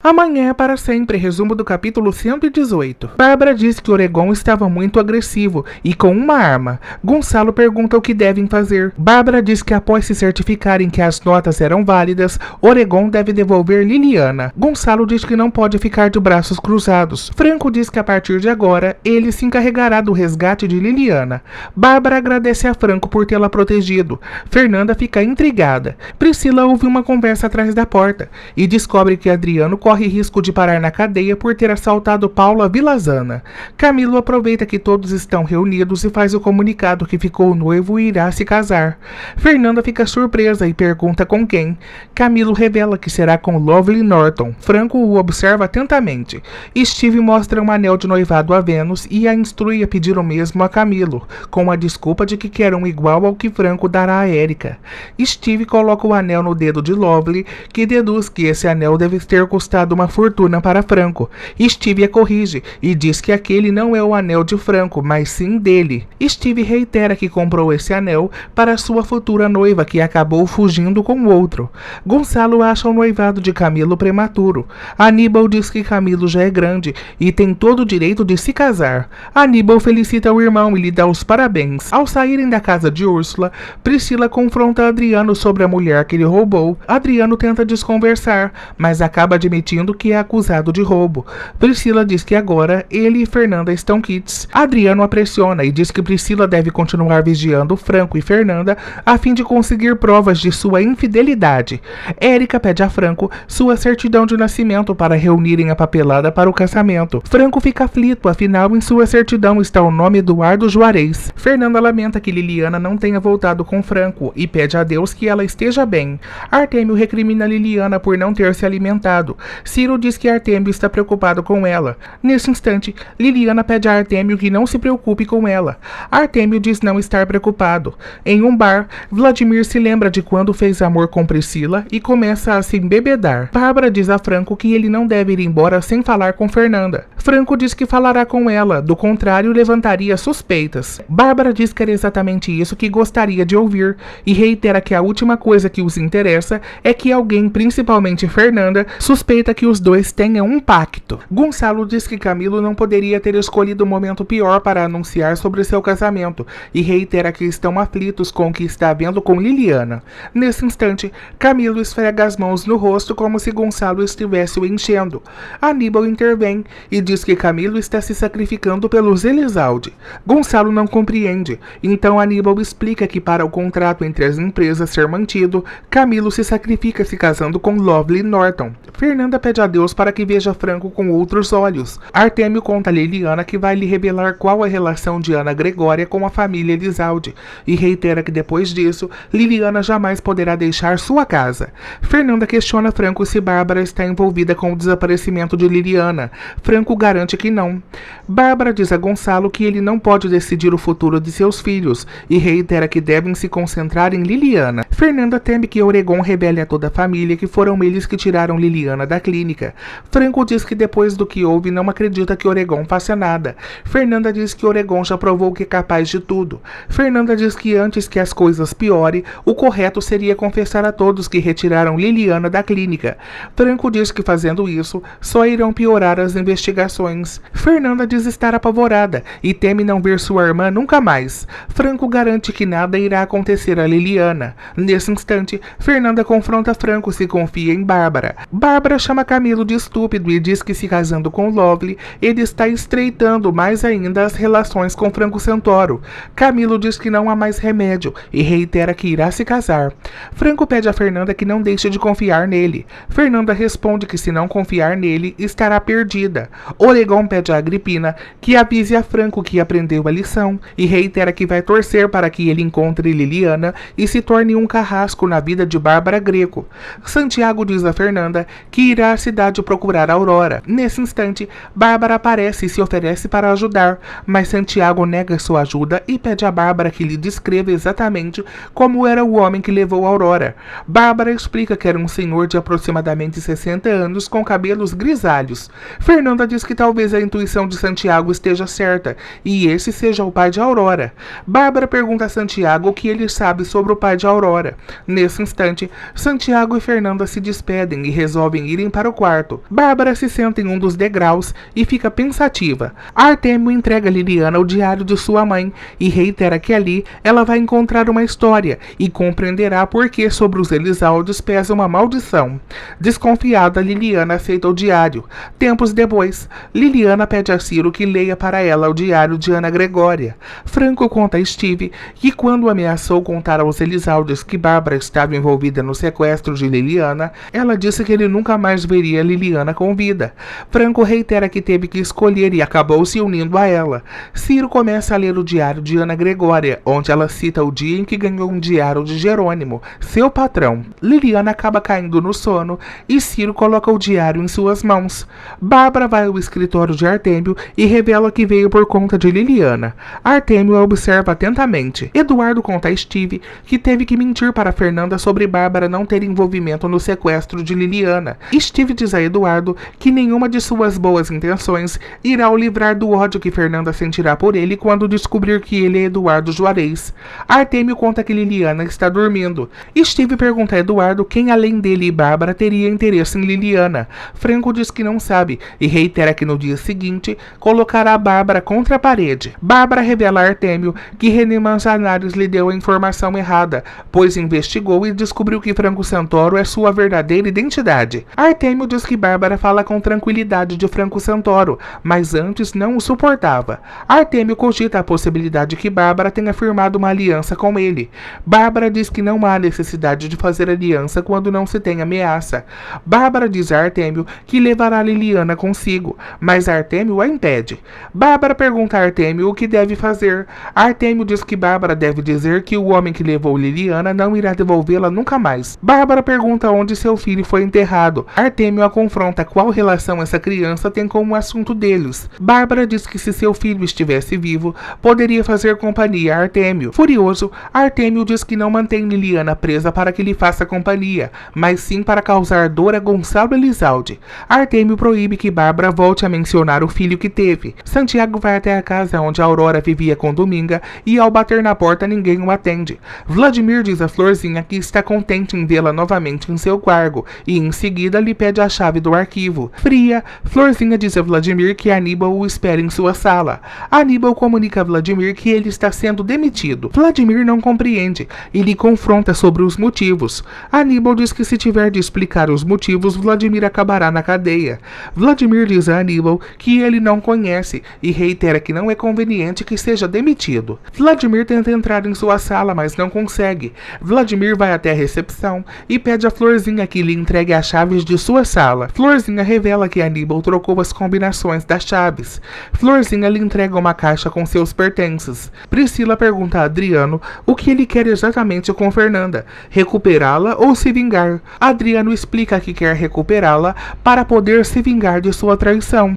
Amanhã é para sempre, resumo do capítulo 118. Bárbara diz que Oregon estava muito agressivo e com uma arma. Gonçalo pergunta o que devem fazer. Bárbara diz que após se certificarem que as notas eram válidas, Oregon deve devolver Liliana. Gonçalo diz que não pode ficar de braços cruzados. Franco diz que a partir de agora, ele se encarregará do resgate de Liliana. Bárbara agradece a Franco por tê-la protegido. Fernanda fica intrigada. Priscila ouve uma conversa atrás da porta e descobre que Adriano corre risco de parar na cadeia por ter assaltado Paula Vilazana. Camilo aproveita que todos estão reunidos e faz o comunicado que ficou noivo e irá se casar. Fernanda fica surpresa e pergunta com quem. Camilo revela que será com Lovely Norton. Franco o observa atentamente. Steve mostra um anel de noivado a Vênus e a instrui a pedir o mesmo a Camilo, com a desculpa de que quer um igual ao que Franco dará a Erika. Steve coloca o anel no dedo de Lovely, que deduz que esse anel deve ter custado uma fortuna para Franco. Steve a corrige e diz que aquele não é o anel de Franco, mas sim dele. Steve reitera que comprou esse anel para sua futura noiva, que acabou fugindo com outro. Gonçalo acha o noivado de Camilo prematuro. Aníbal diz que Camilo já é grande e tem todo o direito de se casar. Aníbal felicita o irmão e lhe dá os parabéns. Ao saírem da casa de Úrsula, Priscila confronta Adriano sobre a mulher que ele roubou. Adriano tenta desconversar, mas acaba admitindo que é acusado de roubo. Priscila diz que agora ele e Fernanda estão quites. Adriano a pressiona e diz que Priscila deve continuar vigiando Franco e Fernanda a fim de conseguir provas de sua infidelidade. Erika pede a Franco sua certidão de nascimento para reunirem a papelada para o casamento. Franco fica aflito, afinal em sua certidão está o nome Eduardo Juarez. Fernanda lamenta que Liliana não tenha voltado com Franco e pede a Deus que ela esteja bem. Artêmio recrimina Liliana por não ter se alimentado. Ciro diz que Artêmio está preocupado com ela. Nesse instante, Liliana pede a Artêmio que não se preocupe com ela. Artêmio diz não estar preocupado. Em um bar, Vladimir se lembra de quando fez amor com Priscila e começa a se embebedar. Bárbara diz a Franco que ele não deve ir embora sem falar com Fernanda. Franco diz que falará com ela, do contrário levantaria suspeitas. Bárbara diz que era exatamente isso que gostaria de ouvir e reitera que a última coisa que os interessa é que alguém, principalmente Fernanda, suspeita que os dois tenham um pacto. Gonçalo diz que Camilo não poderia ter escolhido o momento pior para anunciar sobre seu casamento e reitera que estão aflitos com o que está vendo com Liliana. Nesse instante, Camilo esfrega as mãos no rosto como se Gonçalo estivesse o enchendo. Aníbal intervém e diz que Camilo está se sacrificando pelos Elizalde. Gonçalo não compreende, então Aníbal explica que para o contrato entre as empresas ser mantido, Camilo se sacrifica se casando com Lovely Norton. Fernanda pede a Deus para que veja Franco com outros olhos. Artêmio conta a Liliana que vai lhe revelar qual a relação de Ana Gregória com a família Elizalde e reitera que depois disso, Liliana jamais poderá deixar sua casa. Fernanda questiona Franco se Bárbara está envolvida com o desaparecimento de Liliana. Franco garante que não. Bárbara diz a Gonçalo que ele não pode decidir o futuro de seus filhos e reitera que devem se concentrar em Liliana. Fernanda teme que Oregon revele a toda a família que foram eles que tiraram Liliana da clínica. Franco diz que depois do que houve não acredita que Oregon faça nada. Fernanda diz que Oregon já provou que é capaz de tudo. Fernanda diz que antes que as coisas piorem, o correto seria confessar a todos que retiraram Liliana da clínica. Franco diz que fazendo isso, só irão piorar as investigações. Fernanda diz estar apavorada e teme não ver sua irmã nunca mais. Franco garante que nada irá acontecer a Liliana. Nesse instante, Fernanda confronta Franco se confia em Bárbara. Bárbara chama Camilo de estúpido e diz que se casando com Lovely, ele está estreitando mais ainda as relações com Franco Santoro. Camilo diz que não há mais remédio e reitera que irá se casar. Franco pede a Fernanda que não deixe de confiar nele. Fernanda responde que se não confiar nele, estará perdida. Oregon pede a Agripina que avise a Franco que aprendeu a lição e reitera que vai torcer para que ele encontre Liliana e se torne um carrasco na vida de Bárbara Greco. Santiago diz a Fernanda que irá à cidade procurar Aurora. Nesse instante, Bárbara aparece e se oferece para ajudar, mas Santiago nega sua ajuda e pede a Bárbara que lhe descreva exatamente como era o homem que levou Aurora. Bárbara explica que era um senhor de aproximadamente 60 anos com cabelos grisalhos. Fernanda diz que talvez a intuição de Santiago esteja certa e esse seja o pai de Aurora. Bárbara pergunta a Santiago o que ele sabe sobre o pai de Aurora. Nesse instante, Santiago e Fernanda se despedem e resolvem ir seguem para o quarto. Bárbara se senta em um dos degraus e fica pensativa. Artêmio entrega a Liliana o diário de sua mãe e reitera que ali ela vai encontrar uma história e compreenderá por que sobre os Elizaldes pesa uma maldição. Desconfiada, Liliana aceita o diário. Tempos depois, Liliana pede a Ciro que leia para ela o diário de Ana Gregória. Franco conta a Steve que quando ameaçou contar aos Elizaldes que Bárbara estava envolvida no sequestro de Liliana, ela disse que ele nunca mais veria Liliana com vida. Franco reitera que teve que escolher e acabou se unindo a ela. Ciro começa a ler o diário de Ana Gregória, onde ela cita o dia em que ganhou um diário de Jerônimo, seu patrão. Liliana acaba caindo no sono e Ciro coloca o diário em suas mãos. Bárbara vai ao escritório de Artêmio e revela que veio por conta de Liliana. Artêmio a observa atentamente. Eduardo conta a Steve que teve que mentir para Fernanda sobre Bárbara não ter envolvimento no sequestro de Liliana. Steve diz a Eduardo que nenhuma de suas boas intenções irá o livrar do ódio que Fernanda sentirá por ele quando descobrir que ele é Eduardo Juarez. Artêmio conta que Liliana está dormindo. Steve pergunta a Eduardo quem além dele e Bárbara teria interesse em Liliana. Franco diz que não sabe e reitera que no dia seguinte colocará a Bárbara contra a parede. Bárbara revela a Artêmio que René Manzanares lhe deu a informação errada, pois investigou e descobriu que Franco Santoro é sua verdadeira identidade. Artêmio diz que Bárbara fala com tranquilidade de Franco Santoro, mas antes não o suportava. Artêmio cogita a possibilidade que Bárbara tenha firmado uma aliança com ele. Bárbara diz que não há necessidade de fazer aliança quando não se tem ameaça. Bárbara diz a Artêmio que levará Liliana consigo, mas Artêmio a impede. Bárbara pergunta a Artêmio o que deve fazer. Artêmio diz que Bárbara deve dizer que o homem que levou Liliana não irá devolvê-la nunca mais. Bárbara pergunta onde seu filho foi enterrado. Artêmio a confronta qual relação essa criança tem com o assunto deles. Bárbara diz que se seu filho estivesse vivo, poderia fazer companhia a Artêmio. Furioso, Artêmio diz que não mantém Liliana presa para que lhe faça companhia, mas sim para causar dor a Gonçalo Elizalde. Artêmio proíbe que Bárbara volte a mencionar o filho que teve. Santiago vai até a casa onde a Aurora vivia com Dominga e ao bater na porta ninguém o atende. Vladimir diz a Florzinha que está contente em vê-la novamente em seu cargo e em seguida lhe pede a chave do arquivo. Fria, Florzinha diz a Vladimir que Aníbal o espera em sua sala. Aníbal comunica a Vladimir que ele está sendo demitido. Vladimir não compreende e lhe confronta sobre os motivos. Aníbal diz que se tiver de explicar os motivos, Vladimir acabará na cadeia. Vladimir diz a Aníbal que ele não conhece e reitera que não é conveniente que seja demitido. Vladimir tenta entrar em sua sala, mas não consegue. Vladimir vai até a recepção e pede a Florzinha que lhe entregue as chaves de sua sala. Florzinha revela que Aníbal trocou as combinações das chaves. Florzinha lhe entrega uma caixa com seus pertences. Priscila pergunta a Adriano o que ele quer exatamente com Fernanda, recuperá-la ou se vingar. Adriano explica que quer recuperá-la para poder se vingar de sua traição.